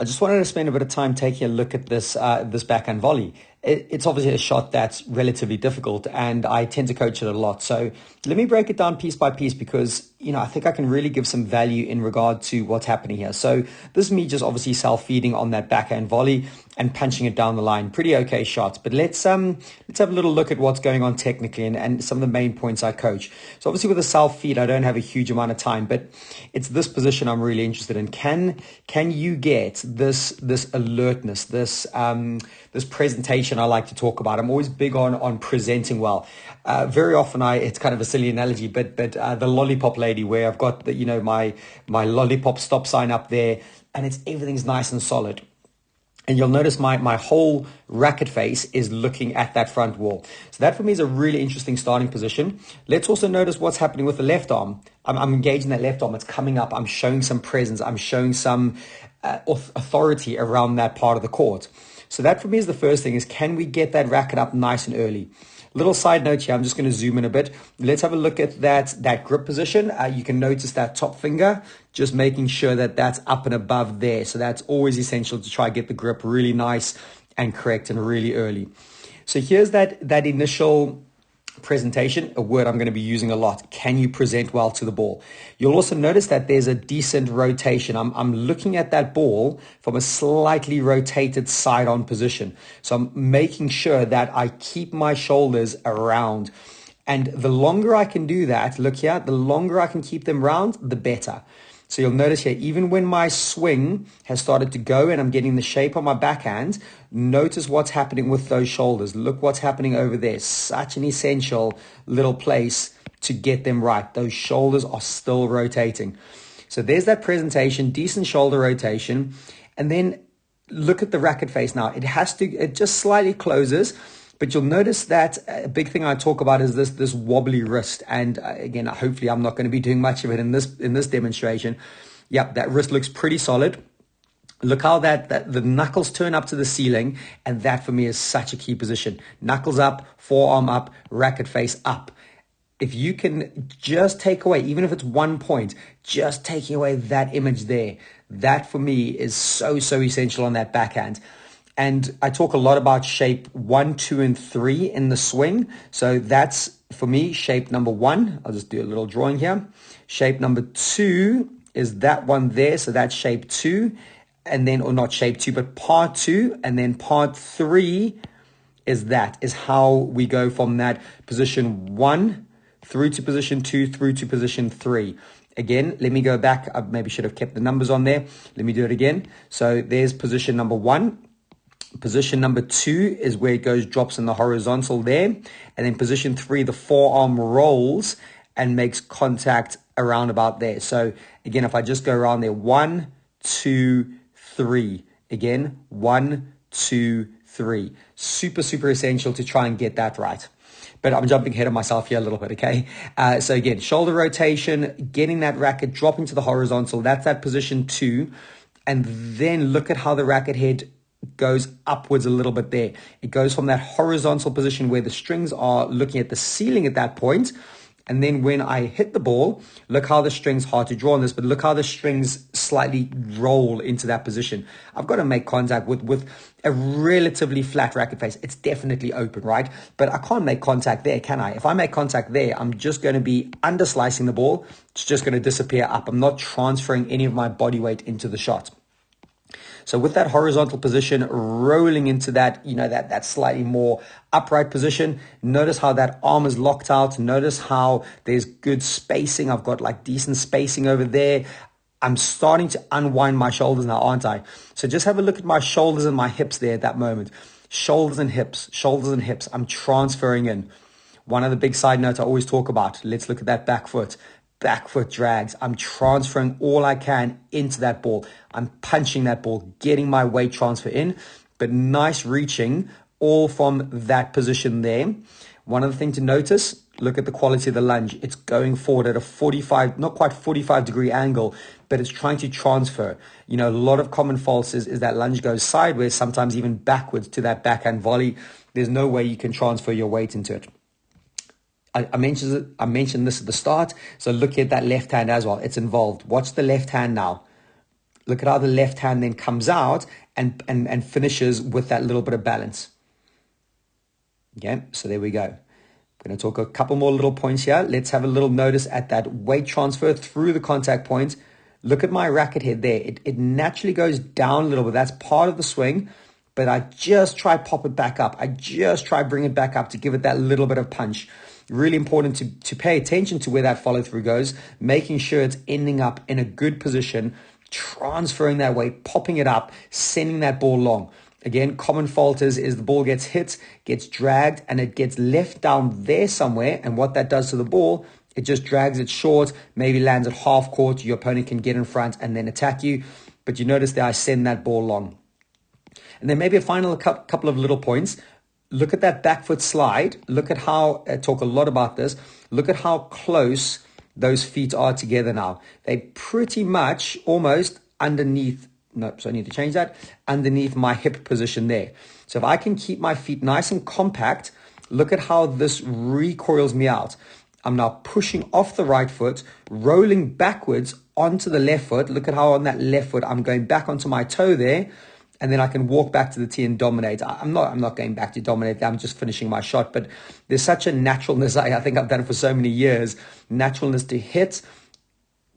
I just wanted to spend a bit of time taking a look at this backhand volley. It's obviously a shot that's relatively difficult, and I tend to coach it a lot. So let me break it down piece by piece because, I think I can really give some value in regard to what's happening here. So this is me just obviously self-feeding on that backhand volley and punching it down the line. Pretty okay shots, but let's have a little look at what's going on technically and some of the main points I coach. So obviously with a self-feed, I don't have a huge amount of time, but it's this position I'm really interested in. Can you get this alertness, this presentation I like to talk about? I'm always big on presenting well. Very often it's kind of a silly analogy, but the lollipop lady, where I've got my lollipop stop sign up there, and everything's nice and solid. And you'll notice my whole racket face is looking at that front wall. So that for me is a really interesting starting position. Let's also notice what's happening with the left arm. I'm engaging that left arm. It's coming up. I'm showing some presence. I'm showing some authority around that part of the court. So that for me is the first thing, is can we get that racket up nice and early? Little side note here, I'm just going to zoom in a bit. Let's have a look at that grip position. You can notice that top finger, just making sure that that's up and above there. So that's always essential to try and get the grip really nice and correct and really early. So here's that initial presentation, a word I'm going to be using a lot. Can you present well to the ball? You'll also notice that there's a decent rotation. I'm looking at that ball from a slightly rotated side-on position. So I'm making sure that I keep my shoulders around. And the longer I can do that, look here, the longer I can keep them round, the better. So you'll notice here, even when my swing has started to go and I'm getting the shape on my backhand, notice what's happening with those shoulders. Look what's happening over there. Such an essential little place to get them right. Those shoulders are still rotating. So there's that presentation, decent shoulder rotation. And then look at the racket face now. It just slightly closes. But you'll notice that a big thing I talk about is this wobbly wrist. And again, hopefully I'm not going to be doing much of it in this demonstration. Yep, that wrist looks pretty solid. Look how that the knuckles turn up to the ceiling. And that for me is such a key position. Knuckles up, forearm up, racket face up. If you can just take away, even if it's 1 point, just taking away that image there, that for me is so essential on that backhand. And I talk a lot about shape 1, 2, and 3 in the swing. So that's, for me, shape number 1. I'll just do a little drawing here. Shape number 2 is that one there. So that's shape 2. And then, or not shape 2, but part 2. And then part 3 is how we go from that position 1 through to position 2 through to position 3. Again, let me go back. I maybe should have kept the numbers on there. Let me do it again. So there's position number 1. Position number 2 is where it drops in the horizontal there. And then position 3, the forearm rolls and makes contact around about there. So again, if I just go around there, 1, 2, 3. Again, 1, 2, 3. Super essential to try and get that right. But I'm jumping ahead of myself here a little bit, okay? So again, shoulder rotation, getting that racket, dropping to the horizontal. That's that position 2. And then look at how the racket head goes upwards a little bit there. It goes from that horizontal position where the strings are looking at the ceiling at that point. And then when I hit the ball, look how the strings, hard to draw on this, but look how the strings slightly roll into that position. I've got to make contact with a relatively flat racket face. It's definitely open, right? But I can't make contact there, can I? If I make contact there, I'm just going to be underslicing the ball. It's just going to disappear up. I'm not transferring any of my body weight into the shot. So with that horizontal position, rolling into that, that slightly more upright position, notice how that arm is locked out. Notice how there's good spacing. I've got like decent spacing over there. I'm starting to unwind my shoulders now, aren't I? So just have a look at my shoulders and my hips there at that moment. Shoulders and hips. I'm transferring in. One of the big side notes I always talk about. Let's look at that back foot. Back foot drags. I'm transferring all I can into that ball. I'm punching that ball, getting my weight transfer in, but nice reaching all from that position there. One other thing to notice, look at the quality of the lunge. It's going forward at a 45, not quite 45 degree angle, but it's trying to transfer. A lot of common faults is that lunge goes sideways, sometimes even backwards to that backhand volley. There's no way you can transfer your weight into it. I mentioned this at the start. So look at that left hand as well. It's involved. Watch the left hand now. Look at how the left hand then comes out and finishes with that little bit of balance. Okay, so there we go. I'm going to talk a couple more little points here. Let's have a little notice at that weight transfer through the contact point. Look at my racket head there. It naturally goes down a little bit. That's part of the swing, but I just try pop it back up. I just try bring it back up to give it that little bit of punch. Really important to pay attention to where that follow through goes, making sure it's ending up in a good position, transferring that weight, popping it up, sending that ball long. Again, common fault is the ball gets hit, gets dragged, and it gets left down there somewhere. And what that does to the ball, it just drags it short, maybe lands at half court. Your opponent can get in front and then attack you. But you notice that I send that ball long. And then maybe a final couple of little points. Look at that back foot slide. Look at how, I talk a lot about this. Look at how close those feet are together now. They pretty much almost underneath. No, so I need to change that, underneath my hip position there. So if I can keep my feet nice and compact, look at how this recoils me out. I'm now pushing off the right foot, rolling backwards onto the left foot. Look at how on that left foot, I'm going back onto my toe there, and then I can walk back to the tee and dominate. I'm not going back to dominate. I'm just finishing my shot, but there's such a naturalness. I think I've done it for so many years, naturalness to hit,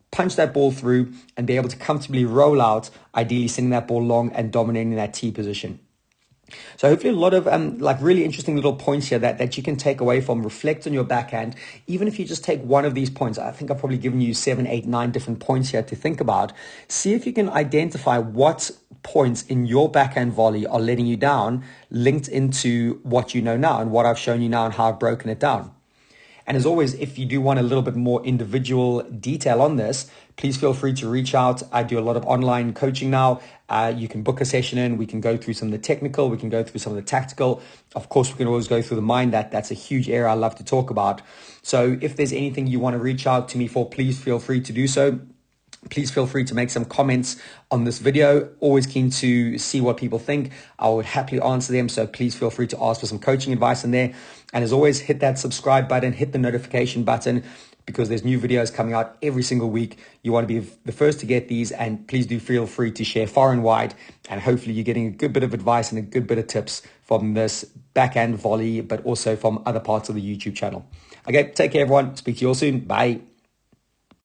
punch that ball through and be able to comfortably roll out, ideally sending that ball long and dominating that tee position. So hopefully a lot of like really interesting little points here that you can take away from, reflect on your backhand. Even if you just take one of these points, I think I've probably given you 7, 8, 9 different points here to think about. See if you can identify what points in your backhand volley are letting you down, linked into what you know now and what I've shown you now and how I've broken it down. And as always, if you do want a little bit more individual detail on this, please feel free to reach out. I do a lot of online coaching now. You can book a session in. We can go through some of the technical. We can go through some of the tactical. Of course, we can always go through the mind. That's a huge area I love to talk about. So if there's anything you want to reach out to me for, please feel free to do so. Please feel free to make some comments on this video. Always keen to see what people think. I would happily answer them. So please feel free to ask for some coaching advice in there. And as always, hit that subscribe button, hit the notification button, because there's new videos coming out every single week. You want to be the first to get these, and please do feel free to share far and wide. And hopefully you're getting a good bit of advice and a good bit of tips from this backhand volley, but also from other parts of the YouTube channel. Okay, take care everyone. Speak to you all soon. Bye.